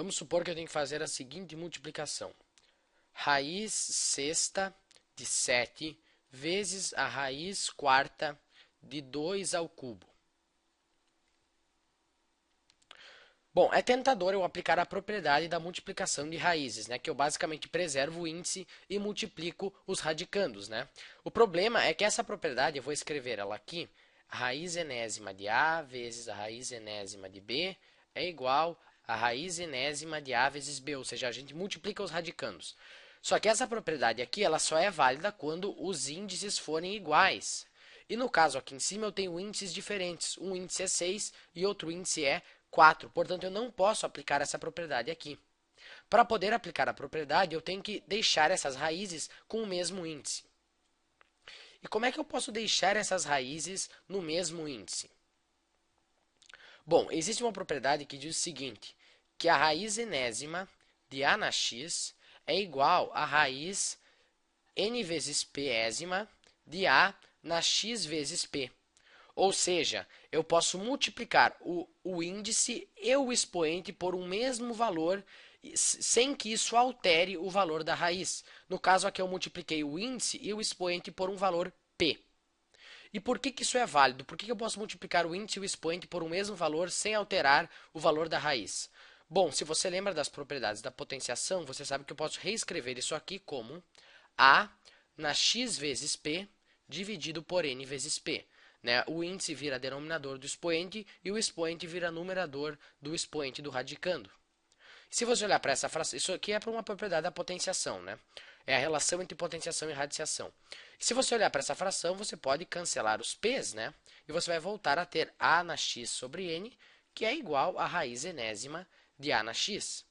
Vamos supor que eu tenho que fazer a seguinte multiplicação. Raiz sexta de 7 vezes a raiz quarta de 2 ao cubo. Bom, é tentador eu aplicar a propriedade da multiplicação de raízes, né? Que eu basicamente preservo o índice e multiplico os radicandos, né? O problema é que essa propriedade, eu vou escrever ela aqui, a raiz enésima de A vezes a raiz enésima de B é igual a raiz enésima de A vezes B, ou seja, a gente multiplica os radicandos. Só que essa propriedade aqui, ela só é válida quando os índices forem iguais. E no caso aqui em cima eu tenho índices diferentes. Um índice é 6 e outro índice é 4. Portanto, eu não posso aplicar essa propriedade aqui. Para poder aplicar a propriedade, eu tenho que deixar essas raízes com o mesmo índice. E como é que eu posso deixar essas raízes no mesmo índice? Bom, existe uma propriedade que diz o seguinte, que a raiz enésima de A na x é igual à raiz n vezes pésima de A na x vezes p. Ou seja, eu posso multiplicar o índice e o expoente por um mesmo valor sem que isso altere o valor da raiz. No caso aqui eu multipliquei o índice e o expoente por um valor p. E por que isso é válido? Por que eu posso multiplicar o índice e o expoente por um mesmo valor sem alterar o valor da raiz? Bom, se você lembra das propriedades da potenciação, você sabe que eu posso reescrever isso aqui como A na x vezes p dividido por n vezes p. Né? O índice vira denominador do expoente e o expoente vira numerador do expoente do radicando. Se você olhar para essa fração, isso aqui é para uma propriedade da potenciação, né? É a relação entre potenciação e radiciação. Se você olhar para essa fração, você pode cancelar os p's, né? E você vai voltar a ter a na x sobre n, que é igual à raiz enésima de a na x.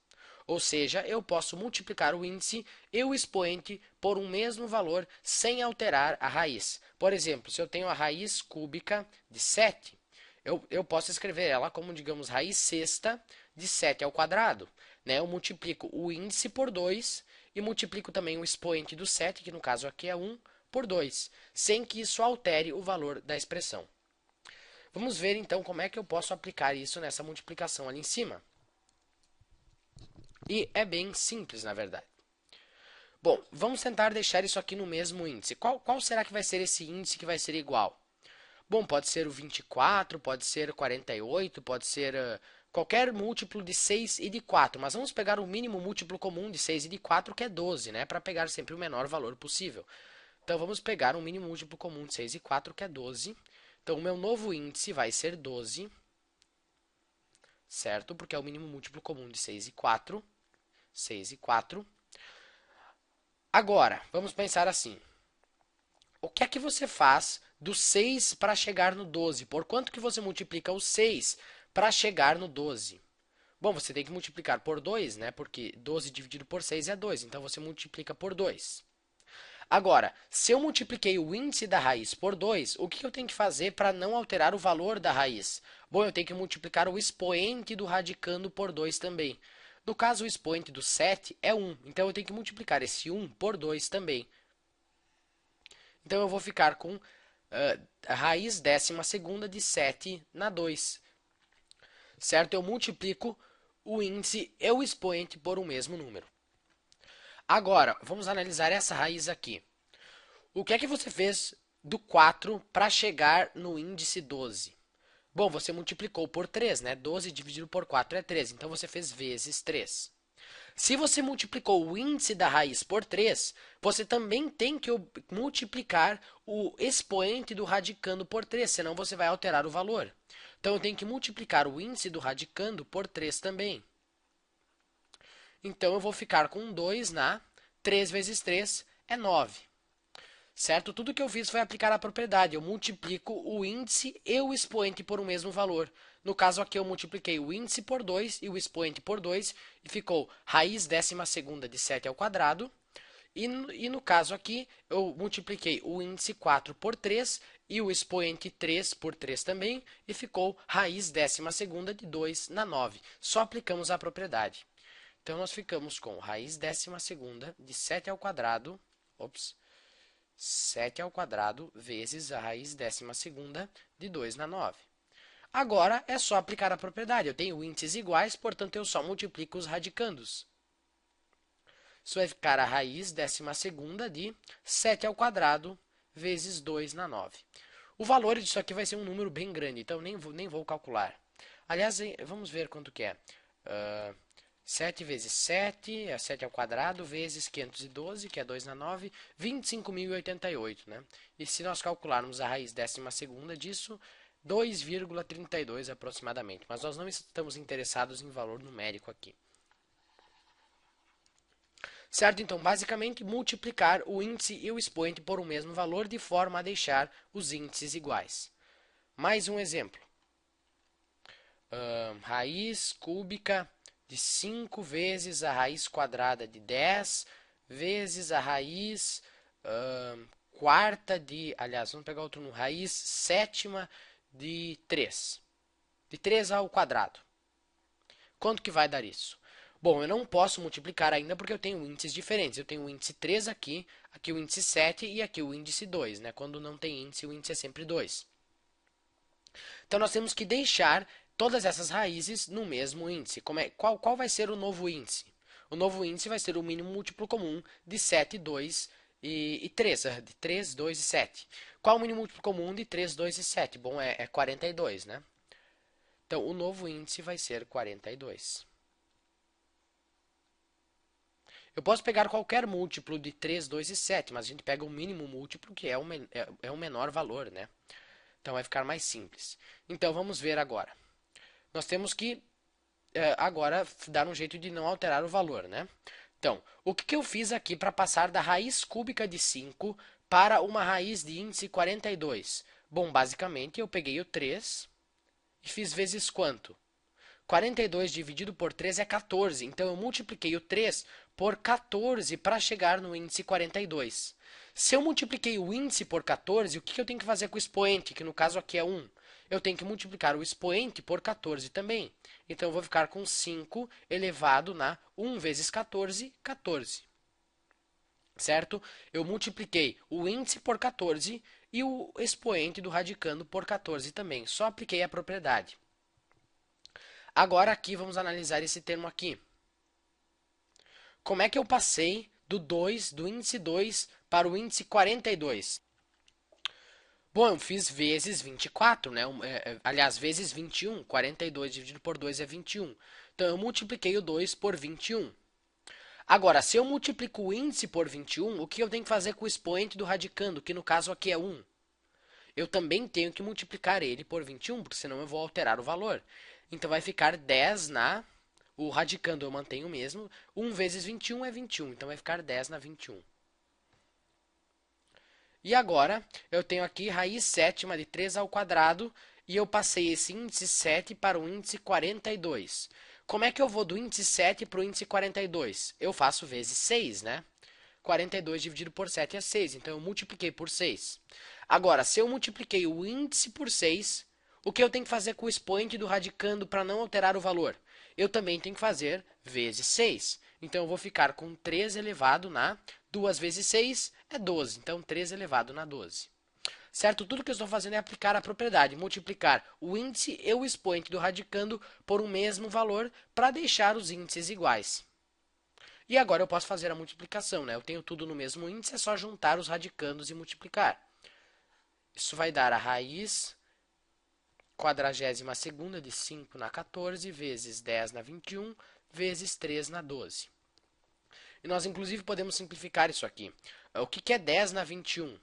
Ou seja, eu posso multiplicar o índice e o expoente por um mesmo valor sem alterar a raiz. Por exemplo, se eu tenho a raiz cúbica de 7, eu posso escrever ela como, digamos, raiz sexta de 7 ao quadrado. Né? Eu multiplico o índice por 2 e multiplico também o expoente do 7, que no caso aqui é 1, por 2, sem que isso altere o valor da expressão. Vamos ver então como é que eu posso aplicar isso nessa multiplicação ali em cima. E é bem simples, na verdade. Bom, vamos tentar deixar isso aqui no mesmo índice. Qual será que vai ser esse índice que vai ser igual? Bom, pode ser o 24, pode ser 48, pode ser qualquer múltiplo de 6 e de 4. Mas vamos pegar o mínimo múltiplo comum de 6 e de 4, que é 12, né? Para pegar sempre o menor valor possível. Então, vamos pegar um mínimo múltiplo comum de 6 e 4, que é 12. Então, o meu novo índice vai ser 12, certo? Porque é o mínimo múltiplo comum de 6 e 4. 6 e 4. Agora, vamos pensar assim. O que é que você faz do 6 para chegar no 12? Por quanto que você multiplica o 6 para chegar no 12? Bom, você tem que multiplicar por 2, né? Porque 12 dividido por 6 é 2. Então, você multiplica por 2. Agora, se eu multipliquei o índice da raiz por 2, o que eu tenho que fazer para não alterar o valor da raiz? Bom, eu tenho que multiplicar o expoente do radicando por 2 também. No caso, o expoente do 7 é 1. Então, eu tenho que multiplicar esse 1 por 2 também. Então, eu vou ficar com a raiz 12ª de 7 na 2. Certo? Eu multiplico o índice e o expoente por um mesmo número. Agora, vamos analisar essa raiz aqui. O que é que você fez do 4 para chegar no índice 12? Bom, você multiplicou por 3, né? 12 dividido por 4 é 13. Então, você fez vezes 3. Se você multiplicou o índice da raiz por 3, você também tem que multiplicar o expoente do radicando por 3, senão você vai alterar o valor. Então, eu tenho que multiplicar o índice do radicando por 3 também. Então, eu vou ficar com 2 na 3 vezes 3 é 9. Certo? Tudo que eu fiz foi aplicar a propriedade. Eu multiplico o índice e o expoente por um mesmo valor. No caso aqui, eu multipliquei o índice por 2 e o expoente por 2 e ficou raiz 12ª de 7 ao quadrado. E no caso aqui, eu multipliquei o índice 4 por 3 e o expoente 3 por 3 também e ficou raiz 12ª de 2 na 9. Só aplicamos a propriedade. Então, nós ficamos com raiz 12ª de 7 ao quadrado, 7 ao quadrado vezes a raiz 12ª de 2 na 9. Agora é só aplicar a propriedade. Eu tenho índices iguais, portanto eu só multiplico os radicandos. Isso vai ficar a raiz 12ª de 7 ao quadrado vezes 2 na 9. O valor disso aqui vai ser um número bem grande, então nem vou calcular. Aliás, vamos ver quanto que é. 7 vezes 7 é 7 ao quadrado, vezes 512, que é 2 na 9, 25.088, né? E se nós calcularmos a raiz 12ª disso, 2,32 aproximadamente. Mas nós não estamos interessados em valor numérico aqui. Certo? Então, basicamente, multiplicar o índice e o expoente por um mesmo valor de forma a deixar os índices iguais. Mais um exemplo. Raiz cúbica de 5 vezes a raiz quadrada de 10 vezes a raiz quarta de... Aliás, vamos pegar outro número. Raiz sétima de 3. De 3 ao quadrado. Quanto que vai dar isso? Bom, eu não posso multiplicar ainda porque eu tenho índices diferentes. Eu tenho o índice 3 aqui, aqui o índice 7 e aqui o índice 2, né? Quando não tem índice, o índice é sempre 2. Então, nós temos que deixar todas essas raízes no mesmo índice. Qual vai ser o novo índice? O novo índice vai ser o mínimo múltiplo comum de 7, 2 e 3. De 3, 2 e 7. Qual o mínimo múltiplo comum de 3, 2 e 7? Bom, é 42, né? Então, o novo índice vai ser 42. Eu posso pegar qualquer múltiplo de 3, 2 e 7, mas a gente pega o mínimo múltiplo, que é o menor valor, né? Então, vai ficar mais simples. Então, vamos ver agora. Nós temos que, agora, dar um jeito de não alterar o valor, né? Então, o que eu fiz aqui para passar da raiz cúbica de 5 para uma raiz de índice 42? Bom, basicamente, eu peguei o 3 e fiz vezes quanto? 42 dividido por 3 é 14. Então, eu multipliquei o 3 por 14 para chegar no índice 42. Se eu multipliquei o índice por 14, o que eu tenho que fazer com o expoente, que no caso aqui é 1? Eu tenho que multiplicar o expoente por 14 também. Então, eu vou ficar com 5 elevado na 1 vezes 14, 14. Certo? Eu multipliquei o índice por 14 e o expoente do radicando por 14 também. Só apliquei a propriedade. Agora aqui vamos analisar esse termo aqui. Como é que eu passei do índice 2 para o índice 42? Bom, eu fiz vezes 24, né? Aliás, vezes 21. 42 dividido por 2 é 21. Então, eu multipliquei o 2 por 21. Agora, se eu multiplico o índice por 21, o que eu tenho que fazer com o expoente do radicando, que no caso aqui é 1? Eu também tenho que multiplicar ele por 21, porque senão eu vou alterar o valor. Então, vai ficar 10 na... O radicando eu mantenho o mesmo. 1 vezes 21 é 21, então vai ficar 10 na 21. E agora, eu tenho aqui raiz sétima de 3 ao quadrado, e eu passei esse índice 7 para o índice 42. Como é que eu vou do índice 7 para o índice 42? Eu faço vezes 6, né? 42 dividido por 7 é 6, então eu multipliquei por 6. Agora, se eu multipliquei o índice por 6, o que eu tenho que fazer com o expoente do radicando para não alterar o valor? Eu também tenho que fazer vezes 6. Então, eu vou ficar com 3 elevado na 2 vezes 6 é 12. Então, 3 elevado na 12. Certo? Tudo que eu estou fazendo é aplicar a propriedade, multiplicar o índice e o expoente do radicando por um mesmo valor para deixar os índices iguais. E agora eu posso fazer a multiplicação, né? Eu tenho tudo no mesmo índice, é só juntar os radicandos e multiplicar. Isso vai dar a raiz 42ª de 5 na 14, vezes 10 na 21, vezes 3 na 12. E nós, inclusive, podemos simplificar isso aqui. O que é 10 na 21?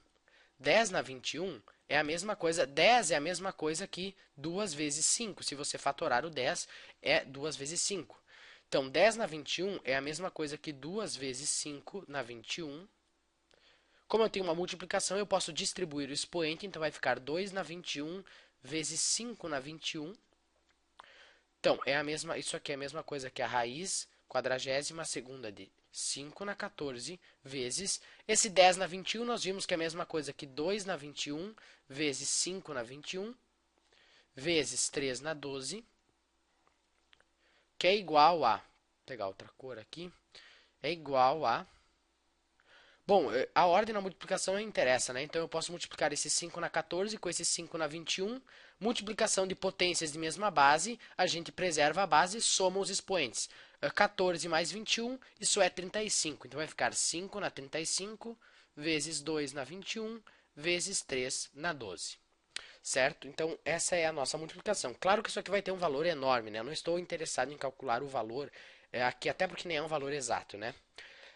10 na 21 é a mesma coisa, 10 é a mesma coisa que 2 vezes 5. Se você fatorar o 10, é 2 vezes 5. Então, 10 na 21 é a mesma coisa que 2 vezes 5 na 21. Como eu tenho uma multiplicação, eu posso distribuir o expoente, então vai ficar 2 na 21 vezes 5 na 21. Então, isso aqui é a mesma coisa que a raiz 42ª de 5 na 14 vezes esse 10 na 21, nós vimos que é a mesma coisa que 2 na 21 vezes 5 na 21 vezes 3 na 12, que é igual a, vou pegar outra cor aqui, é igual a... Bom, a ordem na multiplicação interessa, né? Então eu posso multiplicar esse 5 na 14 com esse 5 na 21, Multiplicação de potências de mesma base, a gente preserva a base e soma os expoentes. 14 mais 21, isso é 35. Então vai ficar 5 na 35, vezes 2 na 21, vezes 3 na 12. Certo? Então, essa é a nossa multiplicação. Claro que isso aqui vai ter um valor enorme, né? Eu não estou interessado em calcular o valor aqui, até porque nem é um valor exato, né?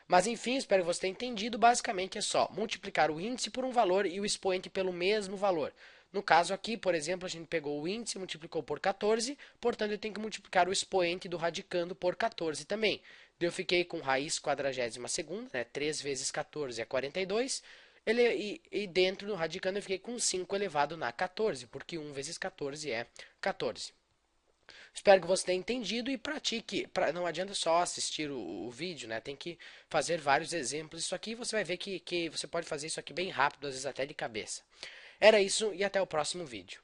Mas enfim, espero que você tenha entendido. Basicamente é só multiplicar o índice por um valor e o expoente pelo mesmo valor. No caso aqui, por exemplo, a gente pegou o índice e multiplicou por 14, portanto eu tenho que multiplicar o expoente do radicando por 14 também. Eu fiquei com raiz quadragésima segunda, né? 3 vezes 14 é 42. E dentro do radicando eu fiquei com 5 elevado na 14, porque 1 vezes 14 é 14. Espero que você tenha entendido e pratique. Não adianta só assistir o vídeo, né? Tem que fazer vários exemplos. Isso aqui você vai ver que você pode fazer isso aqui bem rápido, às vezes até de cabeça. Era isso e até o próximo vídeo.